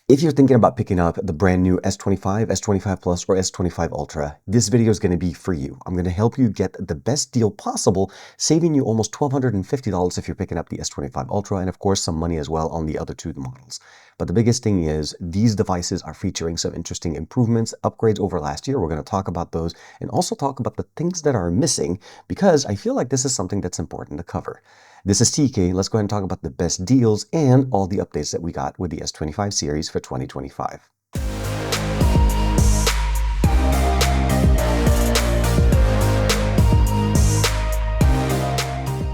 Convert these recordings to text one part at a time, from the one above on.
If you're thinking about picking up the brand new S25, S25 Plus, or S25 Ultra, this video is going to be for you. I'm going to help you get the best deal possible, saving you almost $1,250 if you're picking up the S25 Ultra, and of course some money as well on the other two models. But the biggest thing is these devices are featuring some interesting improvements, upgrades over last year. We're going to talk about those and also talk about the things that are missing because I feel like this is something that's important to cover. This is TK. Let's go ahead and talk about the best deals and all the updates that we got with the S25 series for 2025.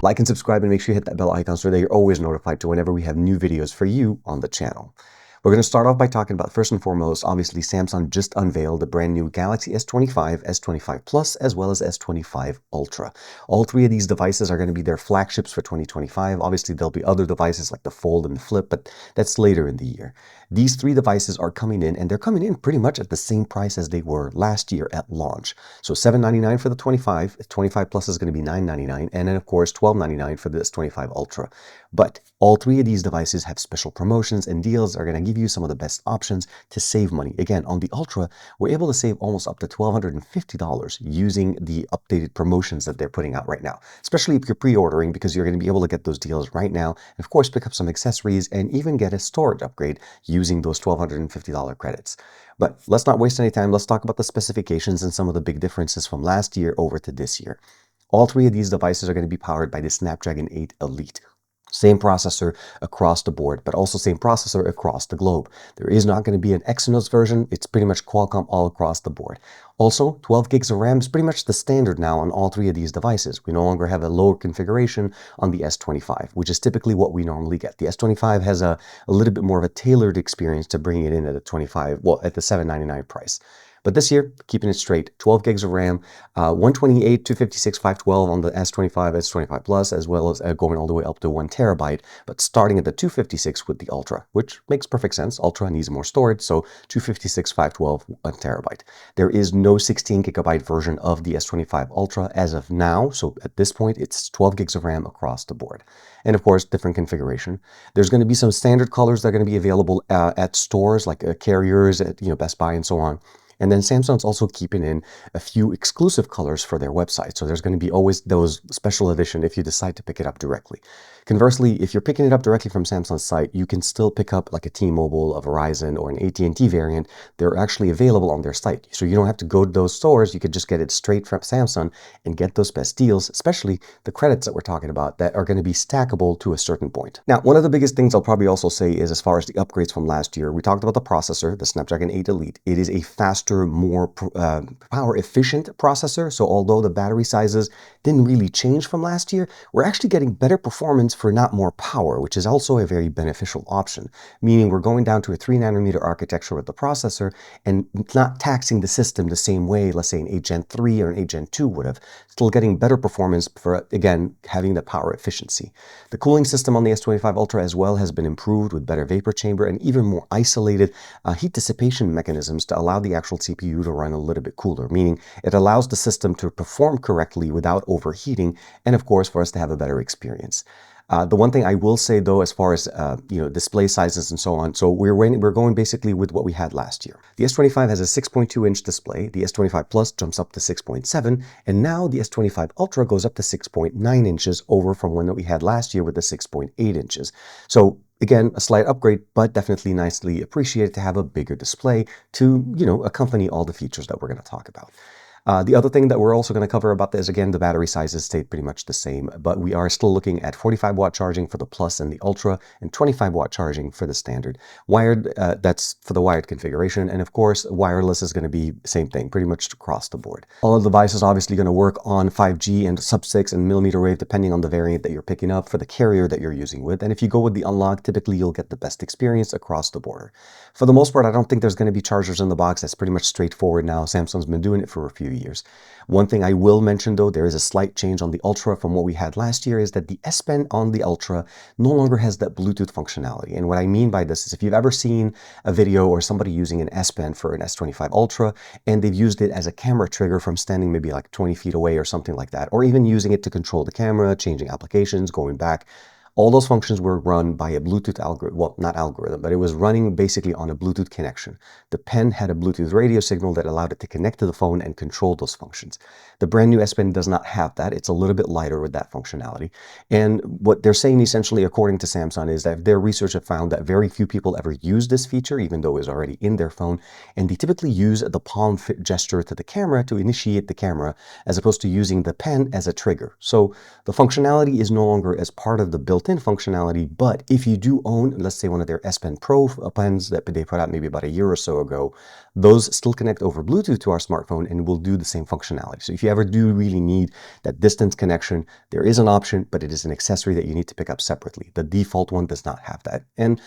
Like and subscribe and make sure you hit that bell icon so that you're always notified to whenever we have new videos for you on the channel. We're going to start off by talking about, first and foremost, obviously Samsung just unveiled the brand new Galaxy S25, S25 Plus, as well as S25 Ultra. All three of these devices are going to be their flagships for 2025. Obviously, there'll be other devices like the Fold and the Flip, but that's later in the year. These three devices are coming in, and they're coming in pretty much at the same price as they were last year at launch. So $799 for the 25, 25 Plus is going to be $999, and then of course $1299 for the S25 Ultra. But all three of these devices have special promotions and deals that are going to give you some of the best options to save money. Again, on the Ultra, we're able to save almost up to $1,250 using the updated promotions that they're putting out right now, especially if you're pre-ordering, because you're going to be able to get those deals right now. And of course, pick up some accessories and even get a storage upgrade using those $1,250 credits. But let's not waste any time. Let's talk about the specifications and some of the big differences from last year over to this year. All three of these devices are going to be powered by the Snapdragon 8 Elite. Same processor across the board, but also same processor across the globe. There is not going to be an Exynos version. It's pretty much Qualcomm all across the board. Also, 12 gigs of RAM is pretty much the standard now on all three of these devices. We no longer have a lower configuration on the S25, which is typically what we normally get. The S25 has a little bit more of a tailored experience to bring it in at a 25, well, at the $799 price. But this year, keeping it straight, 12 gigs of RAM, 128, 256, 512 on the S25, S25 Plus, as well as going all the way up to 1 terabyte, but starting at the 256 with the Ultra, which makes perfect sense. Ultra needs more storage, so 256, 512, 1 terabyte. There is no 16 gigabyte version of the S25 Ultra as of now, so at this point, it's 12 gigs of RAM across the board. And of course, different configuration. There's going to be some standard colors that are going to be available at stores like carriers, at Best Buy and so on. And then Samsung's also keeping in a few exclusive colors for their website. So there's going to be always those special edition if you decide to pick it up directly. Conversely, if you're picking it up directly from Samsung's site, you can still pick up like a T-Mobile, a Verizon, or an AT&T variant. They're actually available on their site. So you don't have to go to those stores. You could just get it straight from Samsung and get those best deals, especially the credits that we're talking about that are going to be stackable to a certain point. Now, one of the biggest things I'll probably also say is as far as the upgrades from last year, we talked about the processor, the Snapdragon 8 Elite. It is a faster, more power efficient processor. So although the battery sizes didn't really change from last year, we're actually getting better performance for not more power, which is also a very beneficial option, meaning we're going down to a 3nm architecture with the processor and not taxing the system the same way, let's say an 8 Gen 3 or an 8 Gen 2 would have, still getting better performance for, again, having the power efficiency. The cooling system on the S25 Ultra as well has been improved with better vapor chamber and even more isolated heat dissipation mechanisms to allow the actual CPU to run a little bit cooler, meaning it allows the system to perform correctly without overheating, and of course for us to have a better experience. The one thing I will say though, as far as display sizes and so on, so we're going basically with what we had last year. The S25 has a 6.2-inch display, the S25 Plus jumps up to 6.7, and now the S25 Ultra goes up to 6.9 inches over from one that we had last year with the 6.8 inches. So again, a slight upgrade, but definitely nicely appreciated to have a bigger display to, accompany all the features that we're going to talk about. The other thing that we're also going to cover about this, again, the battery sizes stayed pretty much the same, but we are still looking at 45-watt charging for the Plus and the Ultra and 25-watt charging for the standard. Wired, that's for the wired configuration, and of course, wireless is going to be the same thing, pretty much across the board. All of the devices obviously going to work on 5G and sub-6 and millimeter wave, depending on the variant that you're picking up for the carrier that you're using with. And if you go with the unlock, typically you'll get the best experience across the board. For the most part, I don't think there's going to be chargers in the box. That's pretty much straightforward now. Samsung's been doing it for a few years. One thing I will mention though, there is a slight change on the Ultra from what we had last year, is that the S Pen on the Ultra no longer has that Bluetooth functionality. And what I mean by this is if you've ever seen a video or somebody using an S Pen for an S25 Ultra and they've used it as a camera trigger from standing maybe like 20 feet away or something like that, or even using it to control the camera, changing applications, going back, All those functions were run by a Bluetooth algorithm. Well, not algorithm, but it was running basically on a Bluetooth connection. The pen had a Bluetooth radio signal that allowed it to connect to the phone and control those functions. The brand new S Pen does not have that. It's a little bit lighter with that functionality. And what they're saying essentially, according to Samsung, is that their research have found that very few people ever use this feature, even though it's already in their phone. And they typically use the palm gesture to the camera to initiate the camera, as opposed to using the pen as a trigger. So the functionality is no longer as part of the built-in functionality, but if you do own, let's say, one of their S Pen Pro pens that they put out maybe about a year or so ago, those still connect over Bluetooth to our smartphone and will do the same functionality. So if you ever do really need that distance connection, there is an option, but it is an accessory that you need to pick up separately. The default one does not have that. And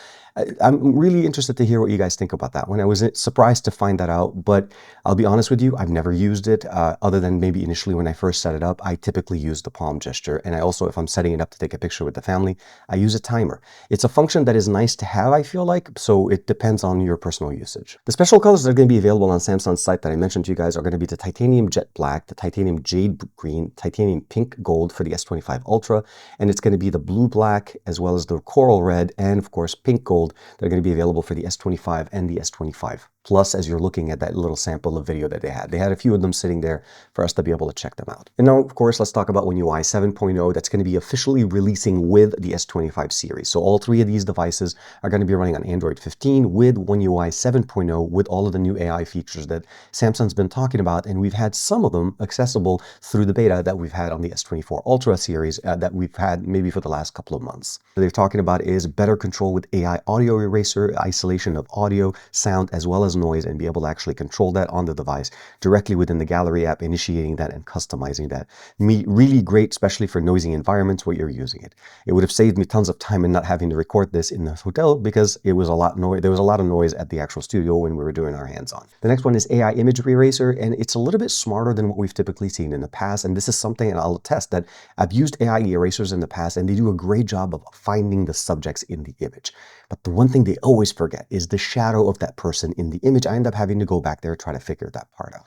I'm really interested to hear what you guys think about that one. I was surprised to find that out, but I'll be honest with you, I've never used it other than maybe initially when I first set it up. I typically use the palm gesture. And I also, if I'm setting it up to take a picture with the family, I use a timer. It's a function that is nice to have, I feel like, so it depends on your personal usage. The special colors that are going to be available on Samsung's site that I mentioned to you guys are going to be the titanium jet black, the titanium jade green, titanium pink gold for the S25 Ultra, and it's going to be the blue black as well as the coral red and of course pink gold. They're going to be available for the S25 and the S25 Plus, as you're looking at that little sample of video that they had a few of them sitting there for us to be able to check them out. And now, of course, let's talk about One UI 7.0 that's going to be officially releasing with the S25 series. So all three of these devices are going to be running on Android 15 with One UI 7.0 with all of the new AI features that Samsung's been talking about, and we've had some of them accessible through the beta that we've had on the S24 Ultra series that we've had maybe for the last couple of months. What they're talking about is better control with AI audio eraser, isolation of audio, sound, as well as noise, and be able to actually control that on the device directly within the Gallery app, initiating that and customizing that. Really great, especially for noisy environments where you're using it. It would have saved me tons of time in not having to record this in the hotel because it was there was a lot of noise at the actual studio when we were doing our hands-on. The next one is AI image eraser, and it's a little bit smarter than what we've typically seen in the past. And this is something, and I'll attest that I've used AI erasers in the past, and they do a great job of finding the subjects in the image. But the one thing they always forget is the shadow of that person in the image. I end up having to go back there and try to figure that part out.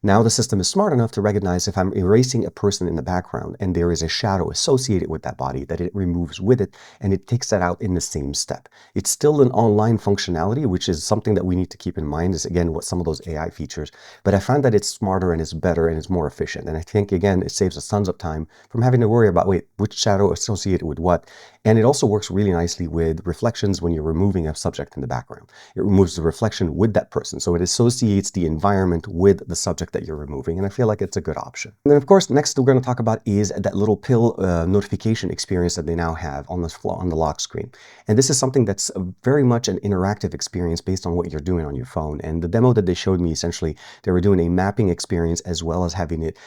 Now the system is smart enough to recognize if I'm erasing a person in the background and there is a shadow associated with that body, that it removes with it and it takes that out in the same step. It's still an online functionality, which is something that we need to keep in mind, is again what some of those AI features, but I find that it's smarter and it's better and it's more efficient. And I think again, it saves us tons of time from having to worry about, wait, which shadow associated with what? And it also works really nicely with reflections when you're removing a subject in the background. It removes the reflection with that person. So it associates the environment with the subject that you're removing, and I feel like it's a good option. And then of course, next we're going to talk about is that little pill notification experience that they now have on the lock screen. And this is something that's very much an interactive experience based on what you're doing on your phone. And the demo that they showed me, essentially, they were doing a mapping experience as well as having it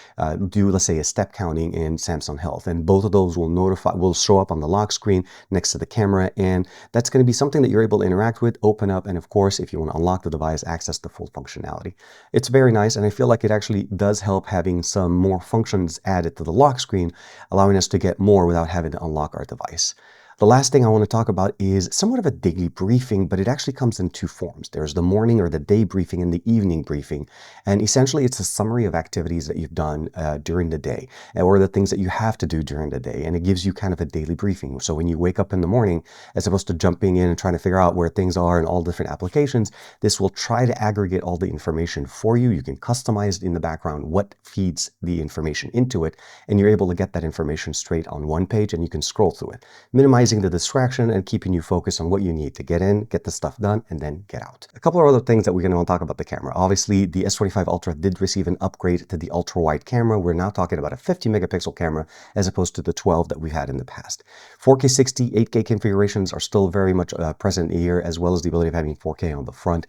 do, let's say, a step counting in Samsung Health. And both of those will show up on the lock screen next to the camera, and that's going to be something that you're able to interact with, open up, and of course, if you want to unlock the device, access the full functionality. It's very nice, and I feel like it actually does help having some more functions added to the lock screen, allowing us to get more without having to unlock our device. The last thing I want to talk about is somewhat of a daily briefing, but it actually comes in two forms. There's the morning or the day briefing and the evening briefing. And essentially, it's a summary of activities that you've done during the day, or the things that you have to do during the day. And it gives you kind of a daily briefing. So when you wake up in the morning, as opposed to jumping in and trying to figure out where things are in all different applications, this will try to aggregate all the information for you. You can customize it in the background what feeds the information into it, and you're able to get that information straight on one page, and you can scroll through it, minimizing the distraction and keeping you focused on what you need to get in, get the stuff done, and then get out. A couple of other things that we're going to want to talk about the camera. Obviously, the S25 Ultra did receive an upgrade to the ultra wide camera. We're now talking about a 50 megapixel camera as opposed to the 12 that we've had in the past. 4K 60, 8K configurations are still very much present here, as well as the ability of having 4K on the front.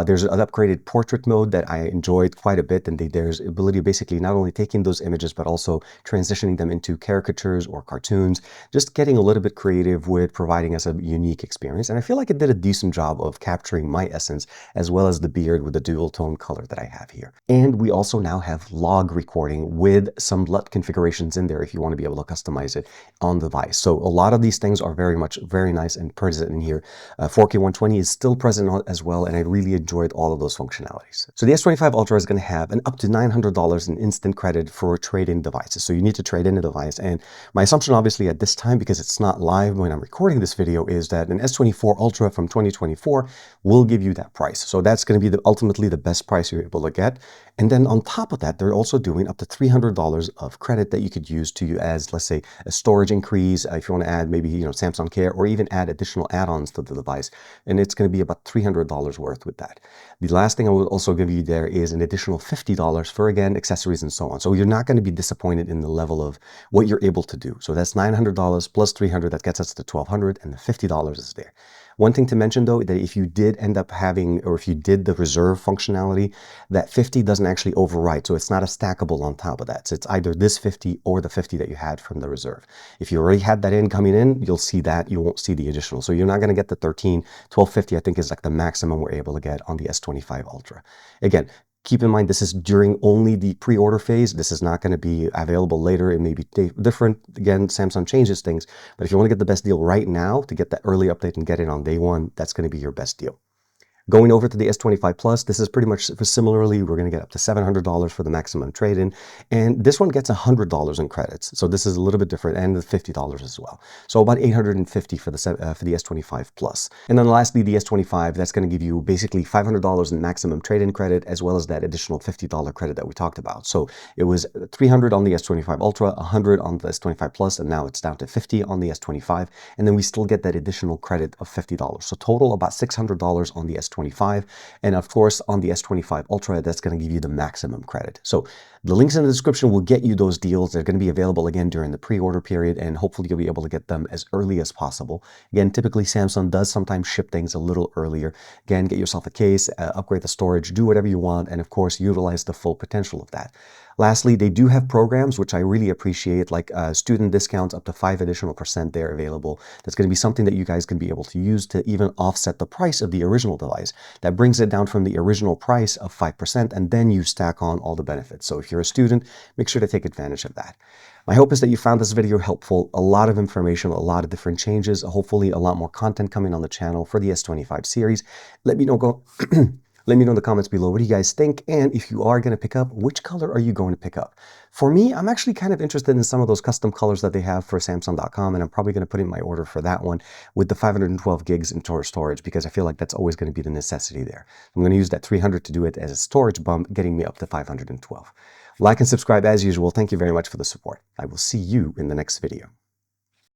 There's an upgraded portrait mode that I enjoyed quite a bit, and there's ability of basically not only taking those images, but also transitioning them into caricatures or cartoons, just getting a little bit creative with providing us a unique experience. And I feel like it did a decent job of capturing my essence, as well as the beard with the dual tone color that I have here. And we also now have log recording with some LUT configurations in there if you want to be able to customize it on the device. So a lot of these things are very nice and present in here. 4K 120 is still present as well, and I really enjoyed all of those functionalities. So the S25 Ultra is going to have an up to $900 in instant credit for trade-in devices. So you need to trade in a device. And my assumption, obviously, at this time, because it's not live live when I'm recording this video is that an S24 Ultra from 2024 will give you that price. So that's going to be ultimately the best price you're able to get. And then on top of that, they're also doing up to $300 of credit that you could use to as, let's say, a storage increase. If you want to add maybe, Samsung Care, or even add additional add-ons to the device. And it's going to be about $300 worth with that. The last thing I will also give you there is an additional $50 for, again, accessories and so on. So you're not going to be disappointed in the level of what you're able to do. So that's $900 plus $300, that gets us to $1,200, and the $50 is there. One thing to mention though, that if you did end up having, or if you did the reserve functionality, that 50 doesn't actually override. So it's not a stackable on top of that. So it's either this 50 or the 50 that you had from the reserve. If you already had that in coming in, you'll see that. You won't see the additional. So you're not going to get the 1250, I think is like the maximum we're able to get on the S25 Ultra. Again, keep in mind, this is during only the pre-order phase. This is not going to be available later. It may be different. Again, Samsung changes things. But if you want to get the best deal right now to get that early update and get it on day one, that's going to be your best deal. Going over to the S25 Plus, this is pretty much similarly, we're going to get up to $700 for the maximum trade-in, and this one gets $100 in credits. So this is a little bit different, and the $50 as well. So about $850 for the S25 Plus. And then lastly, the S25, that's going to give you basically $500 in maximum trade-in credit, as well as that additional $50 credit that we talked about. So it was $300 on the S25 Ultra, $100 on the S25 Plus, and now it's down to $50 on the S25, and then we still get that additional credit of $50. So total about $600 on the S25, and of course on the S25 Ultra, that's going to give you the maximum credit. So the links in the description will get you those deals. They're going to be available again during the pre-order period, and hopefully you'll be able to get them as early as possible. Again, typically Samsung does sometimes ship things a little earlier. Again, get yourself a case, upgrade the storage, do whatever you want, and of course utilize the full potential of that. Lastly, they do have programs, which I really appreciate, like student discounts up to 5% additional there available. That's going to be something that you guys can be able to use to even offset the price of the original device. That brings it down from the original price of 5%, and then you stack on all the benefits. So if you're a student, make sure to take advantage of that. My hope is that you found this video helpful. A lot of information, a lot of different changes, hopefully a lot more content coming on the channel for the S25 series. Let me know, let me know in the comments below, what do you guys think? And if you are going to pick up, which color are you going to pick up? For me, I'm actually kind of interested in some of those custom colors that they have for Samsung.com, and I'm probably going to put in my order for that one with the 512 gigs in storage, because I feel like that's always going to be the necessity there. I'm going to use that 300 to do it as a storage bump, getting me up to 512. Like and subscribe as usual. Thank you very much for the support. I will see you in the next video.